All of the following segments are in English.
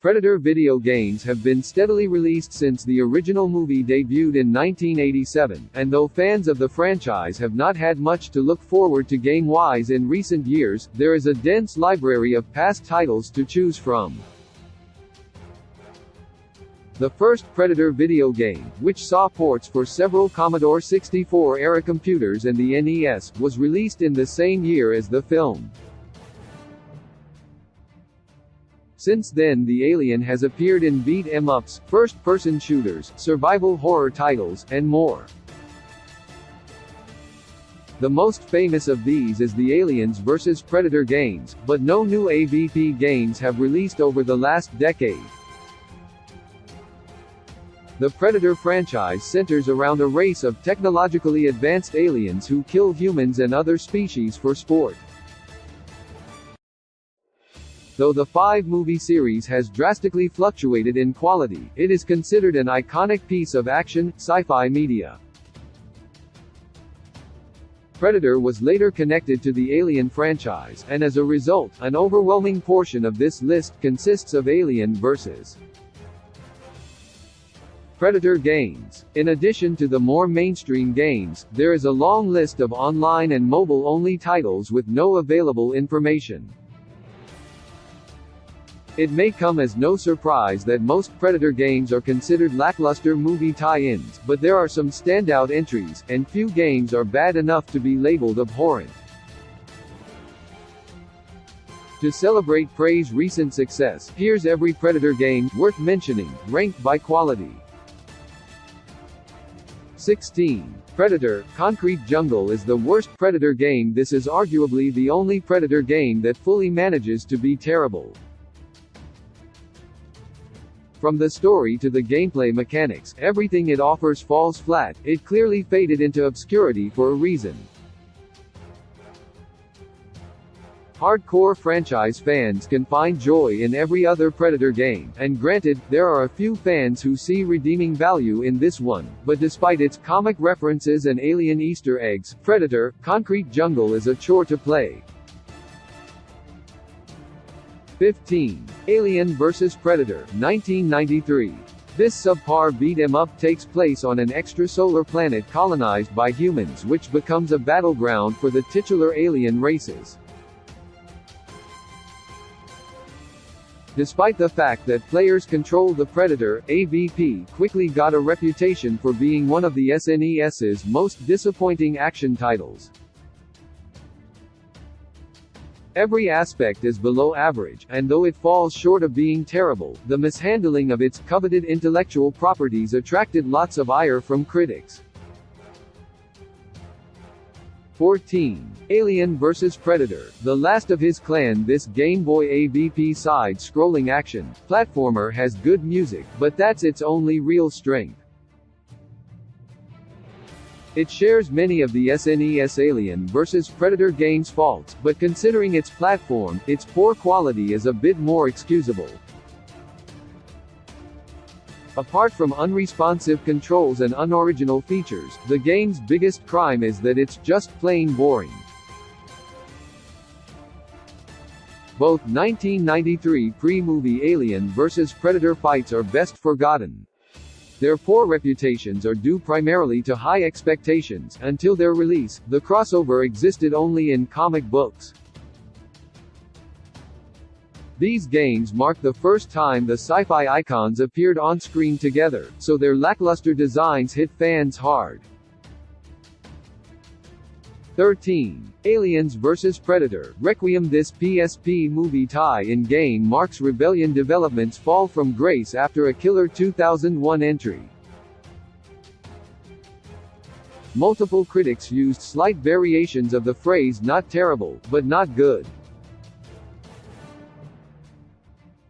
Predator video games have been steadily released since the original movie debuted in 1987, and though fans of the franchise have not had much to look forward to game-wise in recent years, there is a dense library of past titles to choose from. The first Predator video game, which saw ports for several Commodore 64-era computers and the NES, was released in the same year as the film. Since then the Alien has appeared in beat-em-ups, first-person shooters, survival horror titles, and more. The most famous of these is the Aliens vs. Predator games, but no new AVP games have released over the last decade. The Predator franchise centers around a race of technologically advanced aliens who kill humans and other species for sport. Though the 5-movie series has drastically fluctuated in quality, it is considered an iconic piece of action, sci-fi media. Predator was later connected to the Alien franchise, and as a result, an overwhelming portion of this list consists of Alien vs. Predator games. In addition to the more mainstream games, there is a long list of online and mobile-only titles with no available information. It may come as no surprise that most Predator games are considered lackluster movie tie-ins, but there are some standout entries, and few games are bad enough to be labeled abhorrent. To celebrate Prey's recent success, here's every Predator game worth mentioning, ranked by quality. 16. Predator: Concrete Jungle is the worst Predator game. This is arguably the only Predator game that fully manages to be terrible. From the story to the gameplay mechanics, everything it offers falls flat. It clearly faded into obscurity for a reason. Hardcore franchise fans can find joy in every other Predator game, and granted, there are a few fans who see redeeming value in this one, but despite its comic references and alien Easter eggs, Predator: Concrete Jungle is a chore to play. 15. Alien vs. Predator, 1993. This subpar beat-em-up takes place on an extrasolar planet colonized by humans, which becomes a battleground for the titular alien races. Despite the fact that players control the Predator, AVP quickly got a reputation for being one of the SNES's most disappointing action titles. Every aspect is below average, and though it falls short of being terrible, the mishandling of its coveted intellectual properties attracted lots of ire from critics. 14. Alien vs. Predator, the last of his clan. This Game Boy AVP side-scrolling action platformer has good music, but that's its only real strength. It shares many of the SNES Alien vs. Predator game's faults, but considering its platform, its poor quality is a bit more excusable. Apart from unresponsive controls and unoriginal features, the game's biggest crime is that it's just plain boring. Both 1993 pre-movie Alien vs. Predator fights are best forgotten. Their poor reputations are due primarily to high expectations. Until their release, the crossover existed only in comic books. These games marked the first time the sci-fi icons appeared on-screen together, so their lackluster designs hit fans hard. 13. Aliens vs. Predator, Requiem. This PSP movie tie-in game marks Rebellion Development's fall from grace after a killer 2001 entry. Multiple critics used slight variations of the phrase "not terrible, but not good."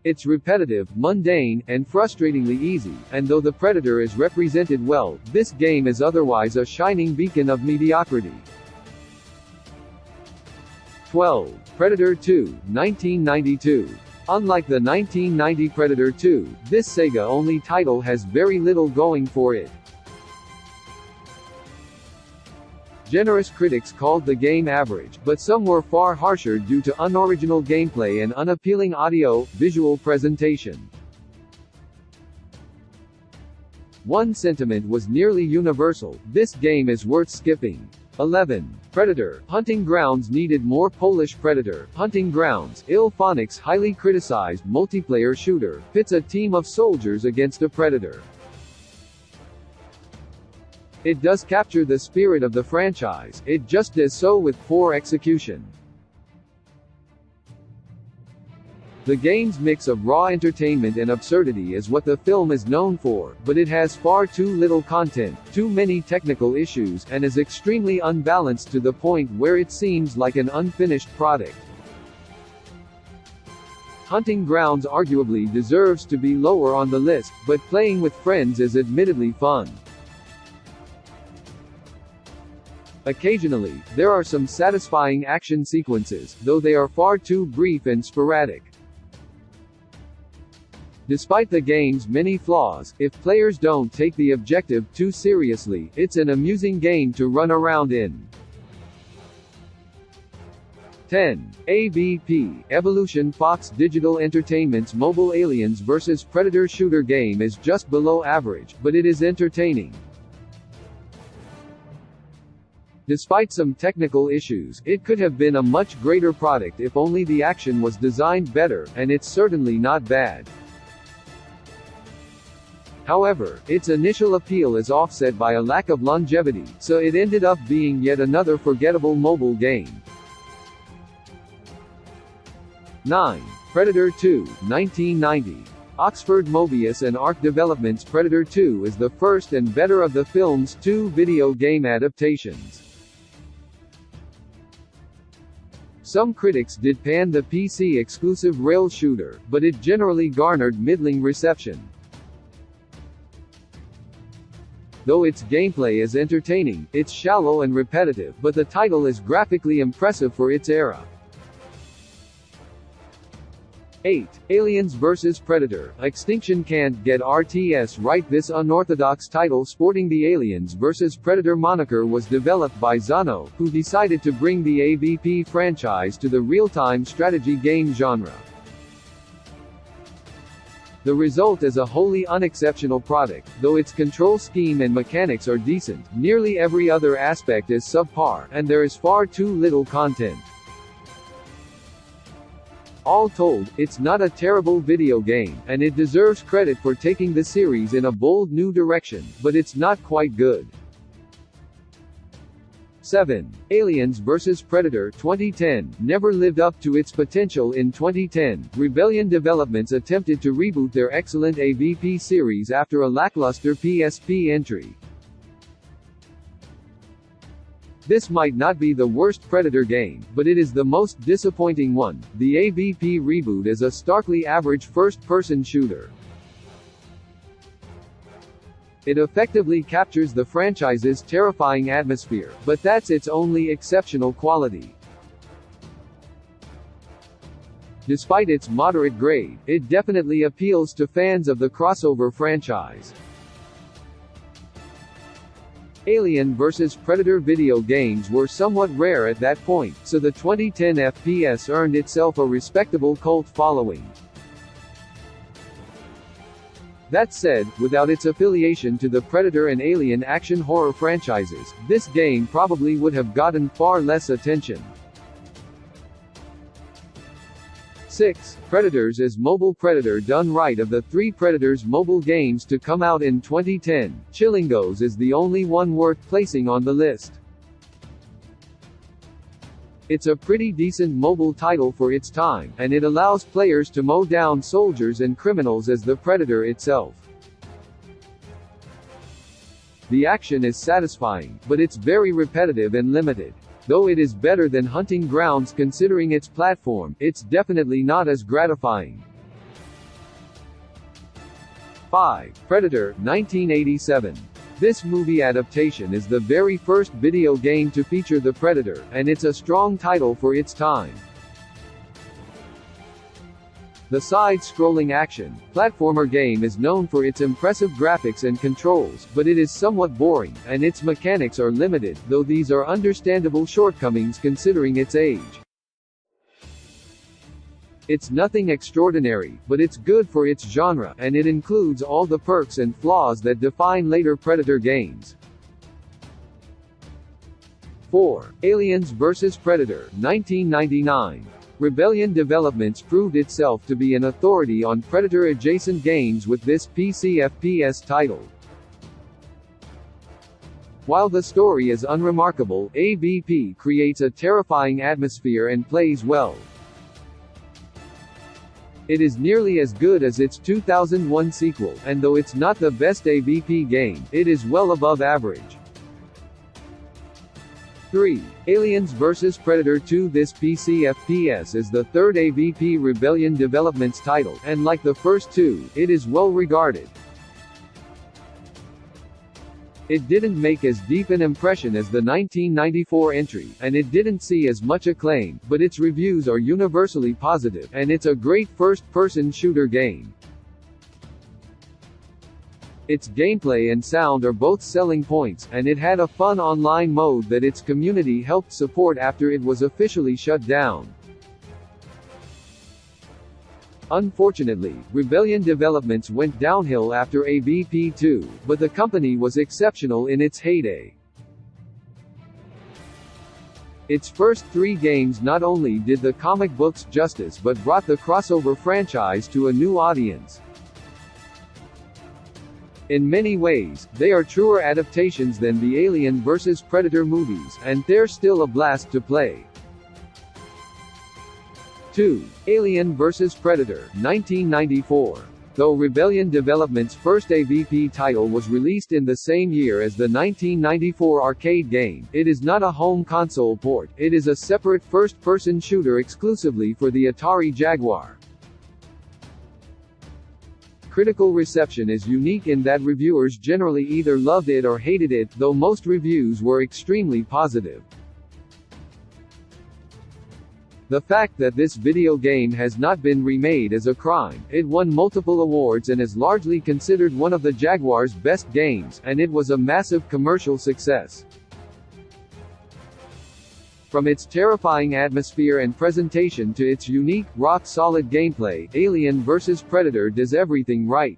It's repetitive, mundane, and frustratingly easy, and though the Predator is represented well, this game is otherwise a shining beacon of mediocrity. 12. Predator 2, 1992. Unlike the 1990 Predator 2, this Sega-only title has very little going for it. Generous critics called the game average, but some were far harsher due to unoriginal gameplay and unappealing audio-visual presentation. One sentiment was nearly universal: this game is worth skipping. 11. Predator: Hunting Grounds needed more. Polish Predator: Hunting Grounds, Illphonic's highly criticized multiplayer shooter, pits a team of soldiers against a predator. It does capture the spirit of the franchise, it just does so with poor execution. The game's mix of raw entertainment and absurdity is what the film is known for, but it has far too little content, too many technical issues, and is extremely unbalanced to the point where it seems like an unfinished product. Hunting Grounds arguably deserves to be lower on the list, but playing with friends is admittedly fun. Occasionally, there are some satisfying action sequences, though they are far too brief and sporadic. Despite the game's many flaws, if players don't take the objective too seriously, it's an amusing game to run around in. 10. AVP: Evolution. Fox Digital Entertainment's mobile Aliens vs. Predator shooter game is just below average, but it is entertaining. Despite some technical issues, it could have been a much greater product if only the action was designed better, and it's certainly not bad. However, its initial appeal is offset by a lack of longevity, so it ended up being yet another forgettable mobile game. 9. Predator 2, 1990. Oxford Mobius and Arc Developments' Predator 2 is the first and better of the film's two video game adaptations. Some critics did pan the PC-exclusive rail shooter, but it generally garnered middling reception. Though its gameplay is entertaining, it's shallow and repetitive, but the title is graphically impressive for its era. 8. Aliens vs. Predator: Extinction can't get RTS right. This unorthodox title sporting the Aliens vs. Predator moniker was developed by Zano, who decided to bring the AVP franchise to the real-time strategy game genre. The result is a wholly unexceptional product, though its control scheme and mechanics are decent, nearly every other aspect is subpar, and there is far too little content. All told, it's not a terrible video game, and it deserves credit for taking the series in a bold new direction, but it's not quite good. 7. Aliens vs. Predator 2010 never lived up to its potential. In 2010, Rebellion Developments attempted to reboot their excellent AVP series after a lackluster PSP entry. This might not be the worst Predator game, but it is the most disappointing one. The AVP reboot is a starkly average first-person shooter. It effectively captures the franchise's terrifying atmosphere, but that's its only exceptional quality. Despite its moderate grade, it definitely appeals to fans of the crossover franchise. Alien vs. Predator video games were somewhat rare at that point, so the 2010 FPS earned itself a respectable cult following. That said, without its affiliation to the Predator and Alien action horror franchises, this game probably would have gotten far less attention. 6. Predators is mobile. Predator done right. Of the three Predators mobile games to come out in 2010, Chillingos is the only one worth placing on the list. It's a pretty decent mobile title for its time, and it allows players to mow down soldiers and criminals as the Predator itself. The action is satisfying, but it's very repetitive and limited. Though it is better than Hunting Grounds considering its platform, it's definitely not as gratifying. 5. Predator 1987. This movie adaptation is the very first video game to feature the Predator, and it's a strong title for its time. The side-scrolling action, platformer game is known for its impressive graphics and controls, but it is somewhat boring, and its mechanics are limited, though these are understandable shortcomings considering its age. It's nothing extraordinary, but it's good for its genre, and it includes all the perks and flaws that define later Predator games. 4. Aliens vs. Predator, 1999. Rebellion Developments proved itself to be an authority on Predator-adjacent games with this PC FPS title. While the story is unremarkable, AVP creates a terrifying atmosphere and plays well. It is nearly as good as its 2001 sequel, and though it's not the best AVP game, it is well above average. 3. Aliens vs. Predator 2. This PC FPS is the third AVP Rebellion Developments title, and like the first two, it is well regarded. It didn't make as deep an impression as the 1994 entry, and it didn't see as much acclaim, but its reviews are universally positive, and it's a great first-person shooter game. Its gameplay and sound are both selling points, and it had a fun online mode that its community helped support after it was officially shut down. Unfortunately, Rebellion Developments went downhill after AVP 2, but the company was exceptional in its heyday. Its first three games not only did the comic books justice but brought the crossover franchise to a new audience. In many ways, they are truer adaptations than the Alien vs. Predator movies, and they're still a blast to play. 2. Alien vs. Predator, 1994. Though Rebellion Developments' first AVP title was released in the same year as the 1994 arcade game, it is not a home console port, it is a separate first-person shooter exclusively for the Atari Jaguar. Critical reception is unique in that reviewers generally either loved it or hated it, though most reviews were extremely positive. The fact that this video game has not been remade is a crime. It won multiple awards and is largely considered one of the Jaguar's best games, and it was a massive commercial success. From its terrifying atmosphere and presentation to its unique, rock-solid gameplay, Alien vs. Predator does everything right.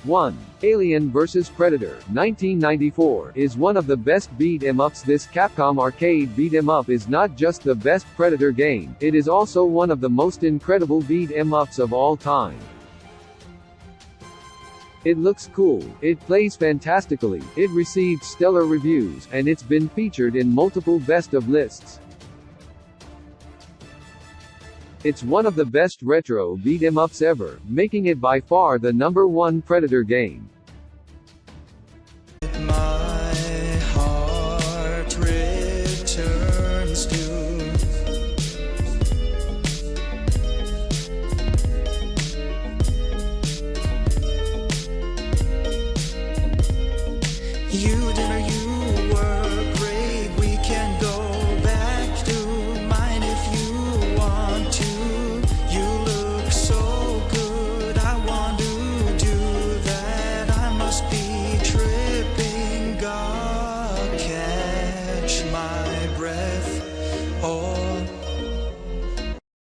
1. Alien vs. Predator, 1994, is one of the best beat-em-ups. This Capcom arcade beat-em-up is not just the best Predator game, it is also one of the most incredible beat-em-ups of all time. It looks cool, it plays fantastically, it received stellar reviews, and it's been featured in multiple best-of lists. It's one of the best retro beat-em-ups ever, making it by far the #1 Predator game. My heart returns to you.